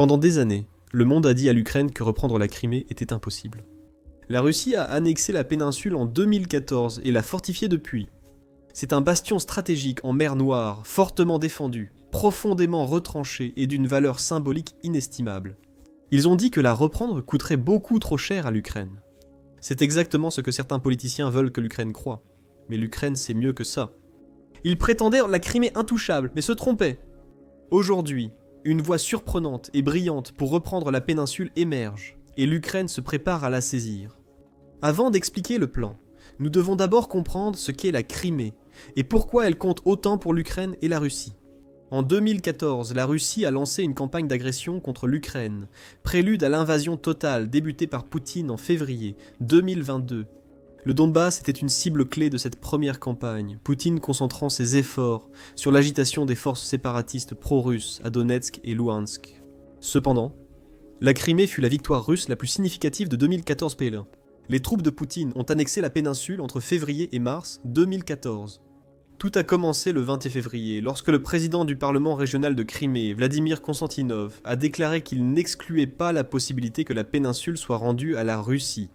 Pendant des années, le monde a dit à l'Ukraine que reprendre la Crimée était impossible. La Russie a annexé la péninsule en 2014 et l'a fortifiée depuis. C'est un bastion stratégique en mer Noire, fortement défendu, profondément retranché et d'une valeur symbolique inestimable. Ils ont dit que la reprendre coûterait beaucoup trop cher à l'Ukraine. C'est exactement ce que certains politiciens veulent que l'Ukraine croie. Mais l'Ukraine c'est mieux que ça. Ils prétendaient la Crimée intouchable, mais se trompaient. Aujourd'hui, une voie surprenante et brillante pour reprendre la péninsule émerge, et l'Ukraine se prépare à la saisir. Avant d'expliquer le plan, nous devons d'abord comprendre ce qu'est la Crimée, et pourquoi elle compte autant pour l'Ukraine et la Russie. En 2014, la Russie a lancé une campagne d'agression contre l'Ukraine, prélude à l'invasion totale débutée par Poutine en février 2022. Le Donbass était une cible clé de cette première campagne, Poutine concentrant ses efforts sur l'agitation des forces séparatistes pro-russes à Donetsk et Louhansk. Cependant, la Crimée fut la victoire russe la plus significative de 2014 PL1. Les troupes de Poutine ont annexé la péninsule entre février et mars 2014. Tout a commencé le 20 février, lorsque le président du Parlement régional de Crimée, Vladimir Konstantinov, a déclaré qu'il n'excluait pas la possibilité que la péninsule soit rendue à la Russie.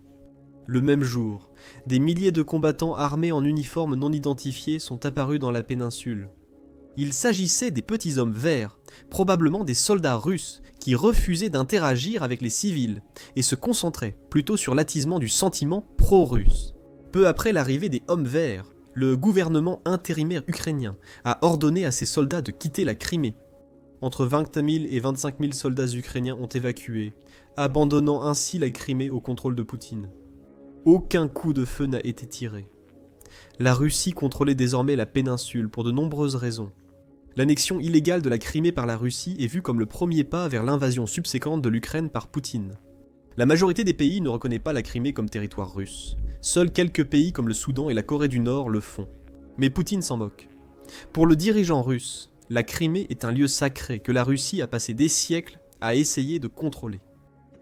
Le même jour, des milliers de combattants armés en uniforme non identifiés sont apparus dans la péninsule. Il s'agissait des petits hommes verts, probablement des soldats russes, qui refusaient d'interagir avec les civils et se concentraient plutôt sur l'attisement du sentiment pro-russe. Peu après l'arrivée des hommes verts, le gouvernement intérimaire ukrainien a ordonné à ses soldats de quitter la Crimée. Entre 20 000 et 25 000 soldats ukrainiens ont évacué, abandonnant ainsi la Crimée au contrôle de Poutine. Aucun coup de feu n'a été tiré. La Russie contrôlait désormais la péninsule pour de nombreuses raisons. L'annexion illégale de la Crimée par la Russie est vue comme le premier pas vers l'invasion subséquente de l'Ukraine par Poutine. La majorité des pays ne reconnaît pas la Crimée comme territoire russe. Seuls quelques pays comme le Soudan et la Corée du Nord le font. Mais Poutine s'en moque. Pour le dirigeant russe, la Crimée est un lieu sacré que la Russie a passé des siècles à essayer de contrôler.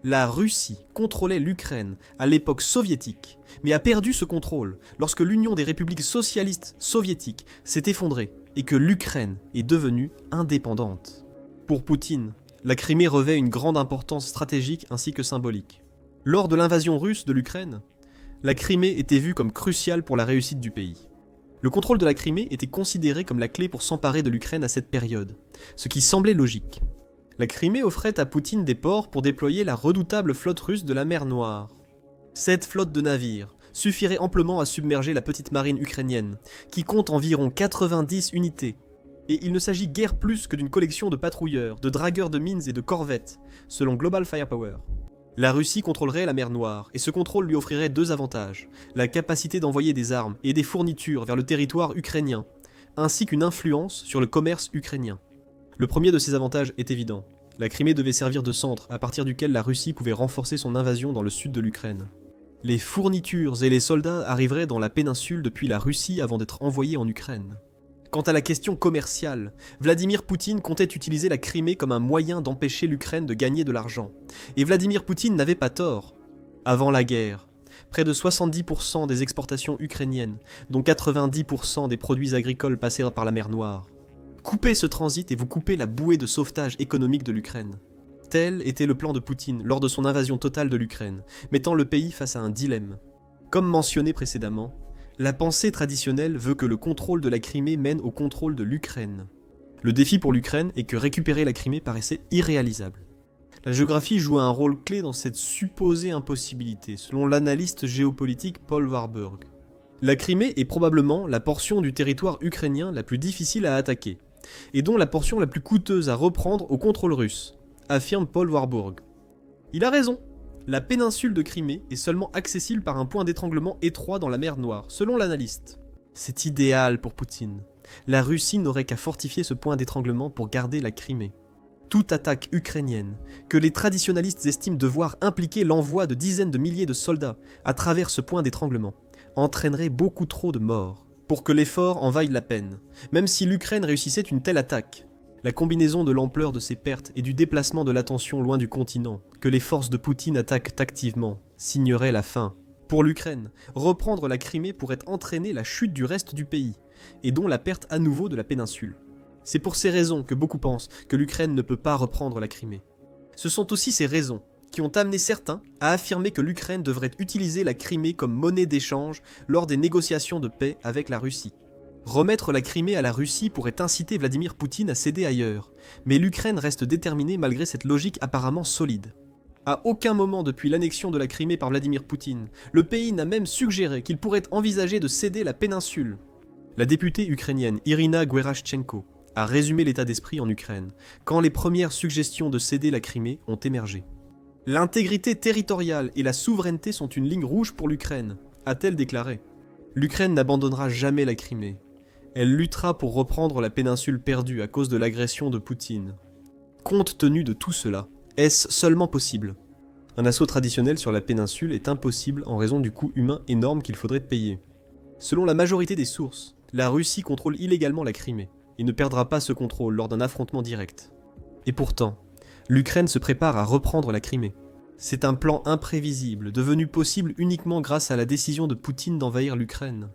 La Russie contrôlait l'Ukraine à l'époque soviétique, mais a perdu ce contrôle lorsque l'Union des républiques socialistes soviétiques s'est effondrée et que l'Ukraine est devenue indépendante. Pour Poutine, la Crimée revêt une grande importance stratégique ainsi que symbolique. Lors de l'invasion russe de l'Ukraine, la Crimée était vue comme cruciale pour la réussite du pays. Le contrôle de la Crimée était considéré comme la clé pour s'emparer de l'Ukraine à cette période, ce qui semblait logique. La Crimée offrait à Poutine des ports pour déployer la redoutable flotte russe de la mer Noire. Cette flotte de navires suffirait amplement à submerger la petite marine ukrainienne, qui compte environ 90 unités. Et il ne s'agit guère plus que d'une collection de patrouilleurs, de dragueurs de mines et de corvettes, selon Global Firepower. La Russie contrôlerait la mer Noire, et ce contrôle lui offrirait deux avantages, la capacité d'envoyer des armes et des fournitures vers le territoire ukrainien, ainsi qu'une influence sur le commerce ukrainien. Le premier de ces avantages est évident. La Crimée devait servir de centre à partir duquel la Russie pouvait renforcer son invasion dans le sud de l'Ukraine. Les fournitures et les soldats arriveraient dans la péninsule depuis la Russie avant d'être envoyés en Ukraine. Quant à la question commerciale, Vladimir Poutine comptait utiliser la Crimée comme un moyen d'empêcher l'Ukraine de gagner de l'argent. Et Vladimir Poutine n'avait pas tort. Avant la guerre, près de 70% des exportations ukrainiennes, dont 90% des produits agricoles passaient par la mer Noire. Coupez ce transit et vous coupez la bouée de sauvetage économique de l'Ukraine. Tel était le plan de Poutine lors de son invasion totale de l'Ukraine, mettant le pays face à un dilemme. Comme mentionné précédemment, la pensée traditionnelle veut que le contrôle de la Crimée mène au contrôle de l'Ukraine. Le défi pour l'Ukraine est que récupérer la Crimée paraissait irréalisable. La géographie joue un rôle clé dans cette supposée impossibilité, selon l'analyste géopolitique Paul Warburg. La Crimée est probablement la portion du territoire ukrainien la plus difficile à attaquer, et dont la portion la plus coûteuse à reprendre au contrôle russe, affirme Paul Warburg. Il a raison. La péninsule de Crimée est seulement accessible par un point d'étranglement étroit dans la mer Noire, selon l'analyste. C'est idéal pour Poutine. La Russie n'aurait qu'à fortifier ce point d'étranglement pour garder la Crimée. Toute attaque ukrainienne, que les traditionalistes estiment devoir impliquer l'envoi de dizaines de milliers de soldats à travers ce point d'étranglement, entraînerait beaucoup trop de morts pour que l'effort en vaille la peine, même si l'Ukraine réussissait une telle attaque. La combinaison de l'ampleur de ces pertes et du déplacement de l'attention loin du continent, que les forces de Poutine attaquent activement, signerait la fin. Pour l'Ukraine, reprendre la Crimée pourrait entraîner la chute du reste du pays, et dont la perte à nouveau de la péninsule. C'est pour ces raisons que beaucoup pensent que l'Ukraine ne peut pas reprendre la Crimée. Ce sont aussi ces raisons qui ont amené certains à affirmer que l'Ukraine devrait utiliser la Crimée comme monnaie d'échange lors des négociations de paix avec la Russie. Remettre la Crimée à la Russie pourrait inciter Vladimir Poutine à céder ailleurs, mais l'Ukraine reste déterminée malgré cette logique apparemment solide. À aucun moment depuis l'annexion de la Crimée par Vladimir Poutine, le pays n'a même suggéré qu'il pourrait envisager de céder la péninsule. La députée ukrainienne Irina Guerashchenko a résumé l'état d'esprit en Ukraine, quand les premières suggestions de céder la Crimée ont émergé. L'intégrité territoriale et la souveraineté sont une ligne rouge pour l'Ukraine, a-t-elle déclaré. L'Ukraine n'abandonnera jamais la Crimée. Elle luttera pour reprendre la péninsule perdue à cause de l'agression de Poutine. Compte tenu de tout cela, est-ce seulement possible ? Un assaut traditionnel sur la péninsule est impossible en raison du coût humain énorme qu'il faudrait payer. Selon la majorité des sources, la Russie contrôle illégalement la Crimée et ne perdra pas ce contrôle lors d'un affrontement direct. Et pourtant, l'Ukraine se prépare à reprendre la Crimée. C'est un plan imprévisible, devenu possible uniquement grâce à la décision de Poutine d'envahir l'Ukraine.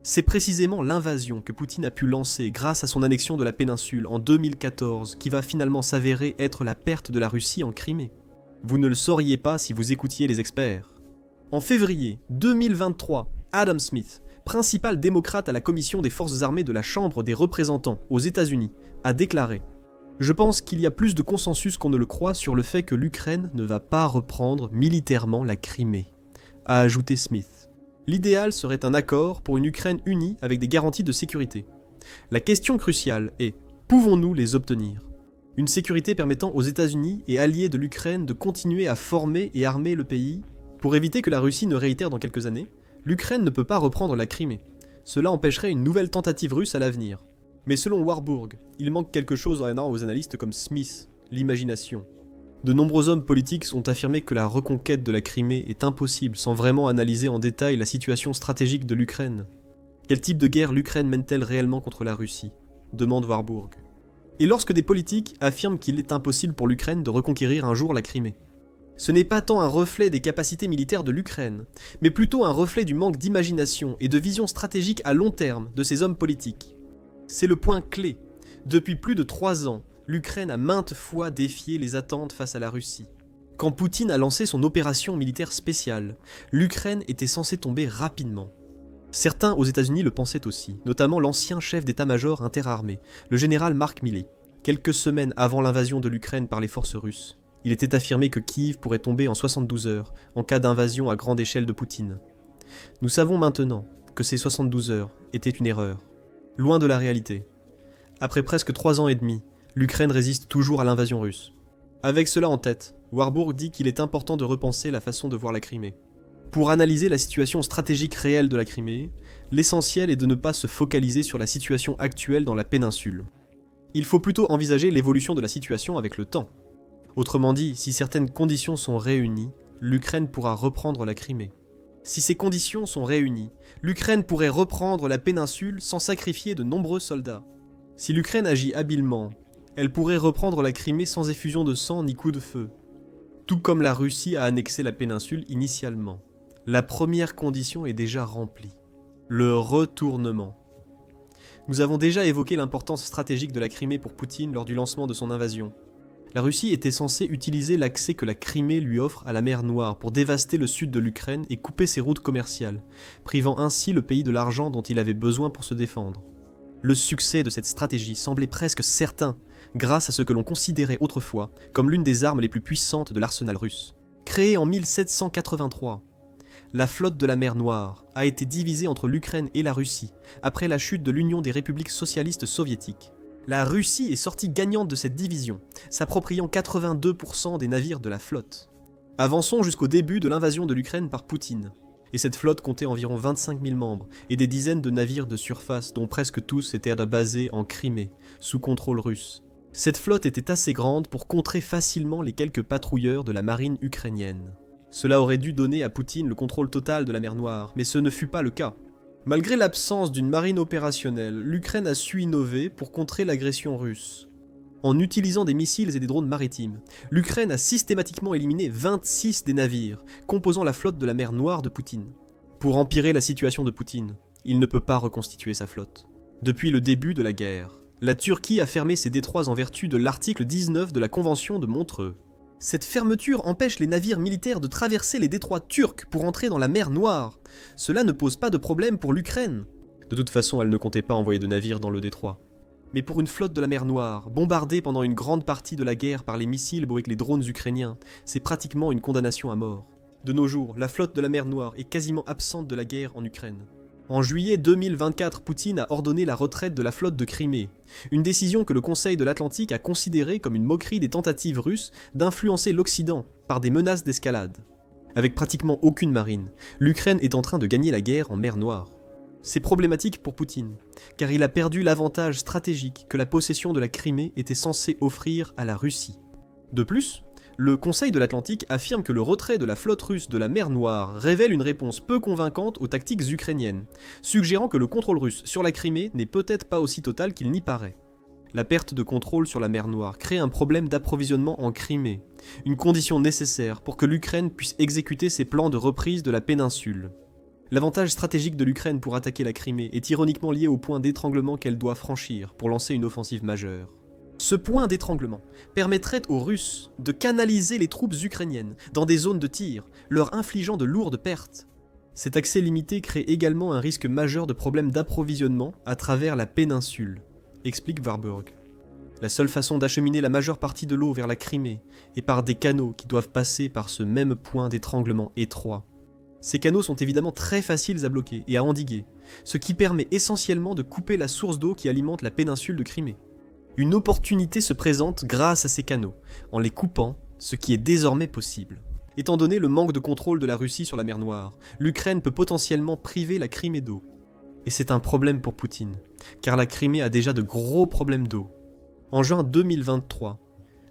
C'est précisément l'invasion que Poutine a pu lancer grâce à son annexion de la péninsule en 2014 qui va finalement s'avérer être la perte de la Russie en Crimée. Vous ne le sauriez pas si vous écoutiez les experts. En février 2023, Adam Smith, principal démocrate à la commission des forces armées de la Chambre des représentants aux États-Unis, a déclaré « Je pense qu'il y a plus de consensus qu'on ne le croit sur le fait que l'Ukraine ne va pas reprendre militairement la Crimée », a ajouté Smith. L'idéal serait un accord pour une Ukraine unie avec des garanties de sécurité. La question cruciale est, pouvons-nous les obtenir ? Une sécurité permettant aux États-Unis et alliés de l'Ukraine de continuer à former et armer le pays. Pour éviter que la Russie ne réitère dans quelques années, l'Ukraine ne peut pas reprendre la Crimée. Cela empêcherait une nouvelle tentative russe à l'avenir. Mais selon Warburg, il manque quelque chose aux analystes comme Smith, l'imagination. De nombreux hommes politiques ont affirmé que la reconquête de la Crimée est impossible sans vraiment analyser en détail la situation stratégique de l'Ukraine. Quel type de guerre l'Ukraine mène-t-elle réellement contre la Russie ? Demande Warburg. Et lorsque des politiques affirment qu'il est impossible pour l'Ukraine de reconquérir un jour la Crimée, ce n'est pas tant un reflet des capacités militaires de l'Ukraine, mais plutôt un reflet du manque d'imagination et de vision stratégique à long terme de ces hommes politiques. C'est le point clé. Depuis plus de 3 ans, l'Ukraine a maintes fois défié les attentes face à la Russie. Quand Poutine a lancé son opération militaire spéciale, l'Ukraine était censée tomber rapidement. Certains aux États-Unis le pensaient aussi, notamment l'ancien chef d'état-major interarmé, le général Mark Milley. Quelques semaines avant l'invasion de l'Ukraine par les forces russes, il était affirmé que Kiev pourrait tomber en 72 heures en cas d'invasion à grande échelle de Poutine. Nous savons maintenant que ces 72 heures étaient une erreur, loin de la réalité. Après presque 3 ans et demi, l'Ukraine résiste toujours à l'invasion russe. Avec cela en tête, Warburg dit qu'il est important de repenser la façon de voir la Crimée. Pour analyser la situation stratégique réelle de la Crimée, l'essentiel est de ne pas se focaliser sur la situation actuelle dans la péninsule. Il faut plutôt envisager l'évolution de la situation avec le temps. Autrement dit, si certaines conditions sont réunies, l'Ukraine pourra reprendre la Crimée. Si ces conditions sont réunies, l'Ukraine pourrait reprendre la péninsule sans sacrifier de nombreux soldats. Si l'Ukraine agit habilement, elle pourrait reprendre la Crimée sans effusion de sang ni coup de feu. Tout comme la Russie a annexé la péninsule initialement. La première condition est déjà remplie. Le retournement. Nous avons déjà évoqué l'importance stratégique de la Crimée pour Poutine lors du lancement de son invasion. La Russie était censée utiliser l'accès que la Crimée lui offre à la mer Noire pour dévaster le sud de l'Ukraine et couper ses routes commerciales, privant ainsi le pays de l'argent dont il avait besoin pour se défendre. Le succès de cette stratégie semblait presque certain, grâce à ce que l'on considérait autrefois comme l'une des armes les plus puissantes de l'arsenal russe. Créée en 1783, la flotte de la mer Noire a été divisée entre l'Ukraine et la Russie après la chute de l'Union des républiques socialistes soviétiques. La Russie est sortie gagnante de cette division, s'appropriant 82% des navires de la flotte. Avançons jusqu'au début de l'invasion de l'Ukraine par Poutine. Et cette flotte comptait environ 25 000 membres et des dizaines de navires de surface dont presque tous étaient basés en Crimée, sous contrôle russe. Cette flotte était assez grande pour contrer facilement les quelques patrouilleurs de la marine ukrainienne. Cela aurait dû donner à Poutine le contrôle total de la mer Noire, mais ce ne fut pas le cas. Malgré l'absence d'une marine opérationnelle, l'Ukraine a su innover pour contrer l'agression russe. En utilisant des missiles et des drones maritimes, l'Ukraine a systématiquement éliminé 26 des navires composant la flotte de la mer Noire de Poutine. Pour empirer la situation de Poutine, il ne peut pas reconstituer sa flotte. Depuis le début de la guerre, la Turquie a fermé ses détroits en vertu de l'article 19 de la Convention de Montreux. Cette fermeture empêche les navires militaires de traverser les détroits turcs pour entrer dans la mer Noire. Cela ne pose pas de problème pour l'Ukraine. De toute façon, elle ne comptait pas envoyer de navires dans le détroit. Mais pour une flotte de la mer Noire, bombardée pendant une grande partie de la guerre par les missiles avec les drones ukrainiens, c'est pratiquement une condamnation à mort. De nos jours, la flotte de la mer Noire est quasiment absente de la guerre en Ukraine. En juillet 2024, Poutine a ordonné la retraite de la flotte de Crimée, une décision que le Conseil de l'Atlantique a considérée comme une moquerie des tentatives russes d'influencer l'Occident par des menaces d'escalade. Avec pratiquement aucune marine, l'Ukraine est en train de gagner la guerre en mer Noire. C'est problématique pour Poutine, car il a perdu l'avantage stratégique que la possession de la Crimée était censée offrir à la Russie. De plus, le Conseil de l'Atlantique affirme que le retrait de la flotte russe de la mer Noire révèle une réponse peu convaincante aux tactiques ukrainiennes, suggérant que le contrôle russe sur la Crimée n'est peut-être pas aussi total qu'il n'y paraît. La perte de contrôle sur la mer Noire crée un problème d'approvisionnement en Crimée, une condition nécessaire pour que l'Ukraine puisse exécuter ses plans de reprise de la péninsule. L'avantage stratégique de l'Ukraine pour attaquer la Crimée est ironiquement lié au point d'étranglement qu'elle doit franchir pour lancer une offensive majeure. Ce point d'étranglement permettrait aux Russes de canaliser les troupes ukrainiennes dans des zones de tir, leur infligeant de lourdes pertes. Cet accès limité crée également un risque majeur de problèmes d'approvisionnement à travers la péninsule, explique Warburg. La seule façon d'acheminer la majeure partie de l'eau vers la Crimée est par des canaux qui doivent passer par ce même point d'étranglement étroit. Ces canaux sont évidemment très faciles à bloquer et à endiguer, ce qui permet essentiellement de couper la source d'eau qui alimente la péninsule de Crimée. Une opportunité se présente grâce à ces canaux, en les coupant, ce qui est désormais possible. Étant donné le manque de contrôle de la Russie sur la mer Noire, l'Ukraine peut potentiellement priver la Crimée d'eau. Et c'est un problème pour Poutine, car la Crimée a déjà de gros problèmes d'eau. En juin 2023,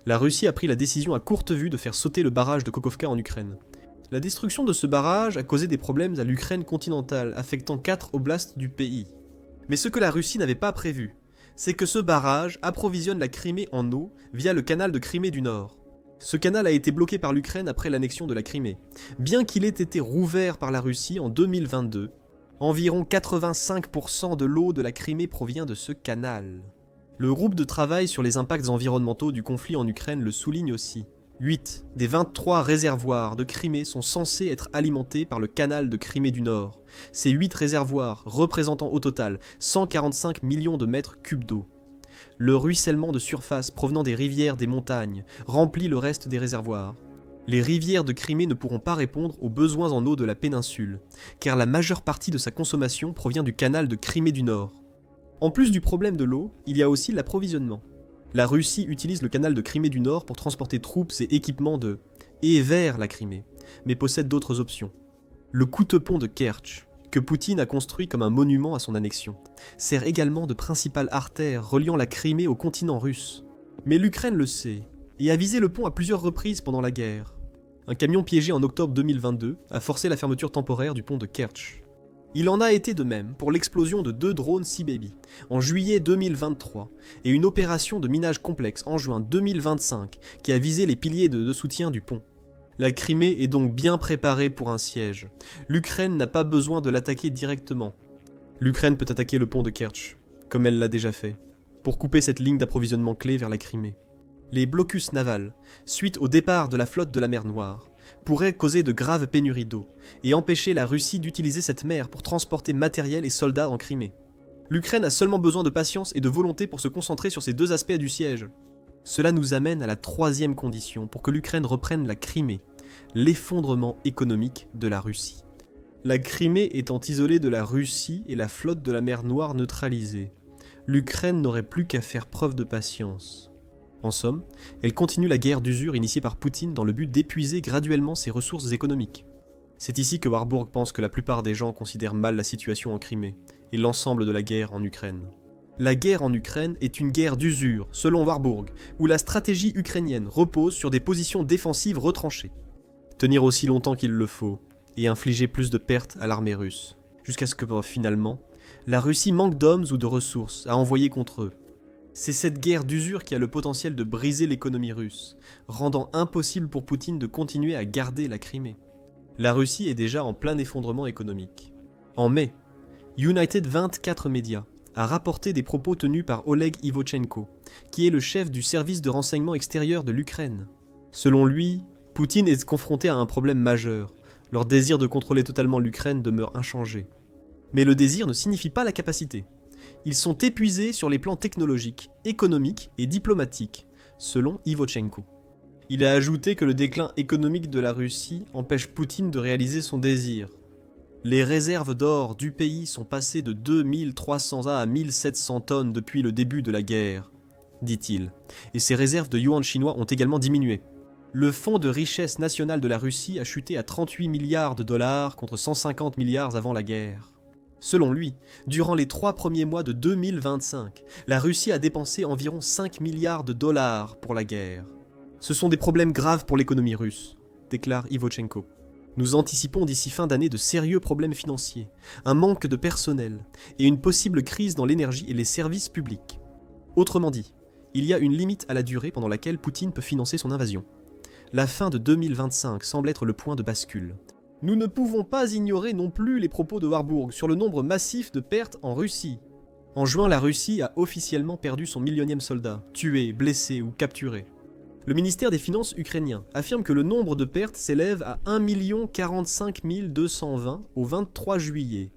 la Russie a pris la décision à courte vue de faire sauter le barrage de Kokhovka en Ukraine. La destruction de ce barrage a causé des problèmes à l'Ukraine continentale, affectant 4 oblasts du pays. Mais ce que la Russie n'avait pas prévu, c'est que ce barrage approvisionne la Crimée en eau via le canal de Crimée du Nord. Ce canal a été bloqué par l'Ukraine après l'annexion de la Crimée. Bien qu'il ait été rouvert par la Russie en 2022, environ 85% de l'eau de la Crimée provient de ce canal. Le groupe de travail sur les impacts environnementaux du conflit en Ukraine le souligne aussi. 8 des 23 réservoirs de Crimée sont censés être alimentés par le canal de Crimée du Nord. Ces 8 réservoirs représentant au total 145 millions de mètres cubes d'eau. Le ruissellement de surface provenant des rivières des montagnes remplit le reste des réservoirs. Les rivières de Crimée ne pourront pas répondre aux besoins en eau de la péninsule, car la majeure partie de sa consommation provient du canal de Crimée du Nord. En plus du problème de l'eau, il y a aussi l'approvisionnement. La Russie utilise le canal de Crimée du Nord pour transporter troupes et équipements de et vers la Crimée, mais possède d'autres options. Le coûteux pont de Kertch, que Poutine a construit comme un monument à son annexion, sert également de principale artère reliant la Crimée au continent russe. Mais l'Ukraine le sait, et a visé le pont à plusieurs reprises pendant la guerre. Un camion piégé en octobre 2022 a forcé la fermeture temporaire du pont de Kertch. Il en a été de même pour l'explosion de 2 drones Sea Baby en juillet 2023 et une opération de minage complexe en juin 2025 qui a visé les piliers de soutien du pont. La Crimée est donc bien préparée pour un siège. L'Ukraine n'a pas besoin de l'attaquer directement. L'Ukraine peut attaquer le pont de Kertch, comme elle l'a déjà fait, pour couper cette ligne d'approvisionnement clé vers la Crimée. Les blocus navals, suite au départ de la flotte de la mer Noire, pourrait causer de graves pénuries d'eau et empêcher la Russie d'utiliser cette mer pour transporter matériel et soldats en Crimée. L'Ukraine a seulement besoin de patience et de volonté pour se concentrer sur ces 2 aspects du siège. Cela nous amène à la 3e condition pour que l'Ukraine reprenne la Crimée, l'effondrement économique de la Russie. La Crimée étant isolée de la Russie et la flotte de la mer Noire neutralisée, l'Ukraine n'aurait plus qu'à faire preuve de patience. En somme, elle continue la guerre d'usure initiée par Poutine dans le but d'épuiser graduellement ses ressources économiques. C'est ici que Warburg pense que la plupart des gens considèrent mal la situation en Crimée et l'ensemble de la guerre en Ukraine. La guerre en Ukraine est une guerre d'usure, selon Warburg, où la stratégie ukrainienne repose sur des positions défensives retranchées. Tenir aussi longtemps qu'il le faut et infliger plus de pertes à l'armée russe, jusqu'à ce que finalement, la Russie manque d'hommes ou de ressources à envoyer contre eux. C'est cette guerre d'usure qui a le potentiel de briser l'économie russe, rendant impossible pour Poutine de continuer à garder la Crimée. La Russie est déjà en plein effondrement économique. En mai, United 24 Media a rapporté des propos tenus par Oleg Ivochenko, qui est le chef du service de renseignement extérieur de l'Ukraine. Selon lui, Poutine est confronté à un problème majeur. Leur désir de contrôler totalement l'Ukraine demeure inchangé. Mais le désir ne signifie pas la capacité. Ils sont épuisés sur les plans technologiques, économiques et diplomatiques, selon Ivochenko. Il a ajouté que le déclin économique de la Russie empêche Poutine de réaliser son désir. Les réserves d'or du pays sont passées de 2300 à 1700 tonnes depuis le début de la guerre, dit-il, et ces réserves de yuan chinois ont également diminué. Le fonds de richesse nationale de la Russie a chuté à 38 milliards de dollars contre 150 milliards avant la guerre. Selon lui, durant les 3 premiers mois de 2025, la Russie a dépensé environ 5 milliards de dollars pour la guerre. Ce sont des problèmes graves pour l'économie russe, déclare Ivochenko. Nous anticipons d'ici fin d'année de sérieux problèmes financiers, un manque de personnel et une possible crise dans l'énergie et les services publics. Autrement dit, il y a une limite à la durée pendant laquelle Poutine peut financer son invasion. La fin de 2025 semble être le point de bascule. Nous ne pouvons pas ignorer non plus les propos de Warburg sur le nombre massif de pertes en Russie. En juin, la Russie a officiellement perdu son millionième soldat, tué, blessé ou capturé. Le ministère des Finances ukrainien affirme que le nombre de pertes s'élève à 1 045 220 au 23 juillet.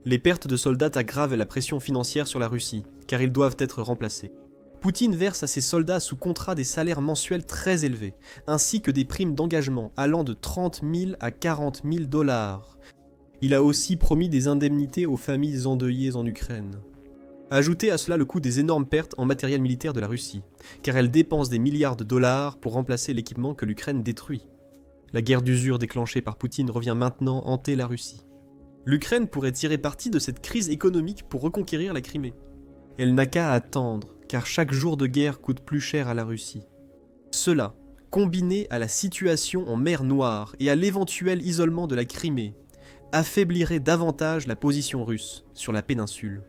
Les pertes de soldats aggravent la pression financière sur la Russie, car ils doivent être remplacés. Poutine verse à ses soldats sous contrat des salaires mensuels très élevés, ainsi que des primes d'engagement allant de 30 000 à 40 000 dollars. Il a aussi promis des indemnités aux familles endeuillées en Ukraine. Ajoutez à cela le coût des énormes pertes en matériel militaire de la Russie, car elle dépense des milliards de dollars pour remplacer l'équipement que l'Ukraine détruit. La guerre d'usure déclenchée par Poutine revient maintenant hanter la Russie. L'Ukraine pourrait tirer parti de cette crise économique pour reconquérir la Crimée. Elle n'a qu'à attendre, car chaque jour de guerre coûte plus cher à la Russie. Cela, combiné à la situation en mer Noire et à l'éventuel isolement de la Crimée, affaiblirait davantage la position russe sur la péninsule.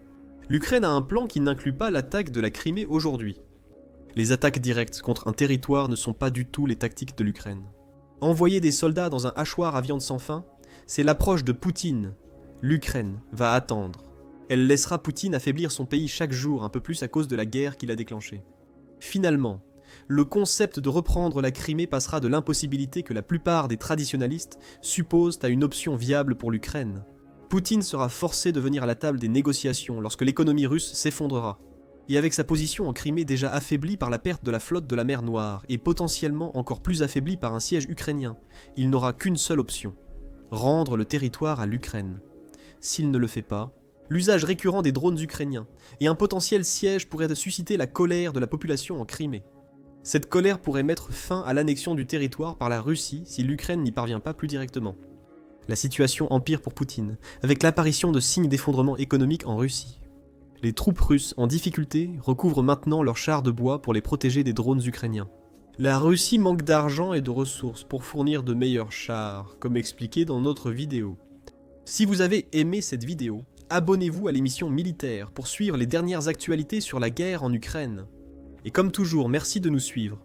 L'Ukraine a un plan qui n'inclut pas l'attaque de la Crimée aujourd'hui. Les attaques directes contre un territoire ne sont pas du tout les tactiques de l'Ukraine. Envoyer des soldats dans un hachoir à viande sans fin, c'est l'approche de Poutine. L'Ukraine va attendre. Elle laissera Poutine affaiblir son pays chaque jour un peu plus à cause de la guerre qu'il a déclenchée. Finalement, le concept de reprendre la Crimée passera de l'impossibilité que la plupart des traditionalistes supposent à une option viable pour l'Ukraine. Poutine sera forcé de venir à la table des négociations lorsque l'économie russe s'effondrera. Et avec sa position en Crimée déjà affaiblie par la perte de la flotte de la mer Noire et potentiellement encore plus affaiblie par un siège ukrainien, il n'aura qu'une seule option, rendre le territoire à l'Ukraine. S'il ne le fait pas, l'usage récurrent des drones ukrainiens et un potentiel siège pourraient susciter la colère de la population en Crimée. Cette colère pourrait mettre fin à l'annexion du territoire par la Russie si l'Ukraine n'y parvient pas plus directement. La situation empire pour Poutine, avec l'apparition de signes d'effondrement économique en Russie. Les troupes russes en difficulté recouvrent maintenant leurs chars de bois pour les protéger des drones ukrainiens. La Russie manque d'argent et de ressources pour fournir de meilleurs chars, comme expliqué dans notre vidéo. Si vous avez aimé cette vidéo, abonnez-vous à l'émission Militaire pour suivre les dernières actualités sur la guerre en Ukraine. Et comme toujours, merci de nous suivre.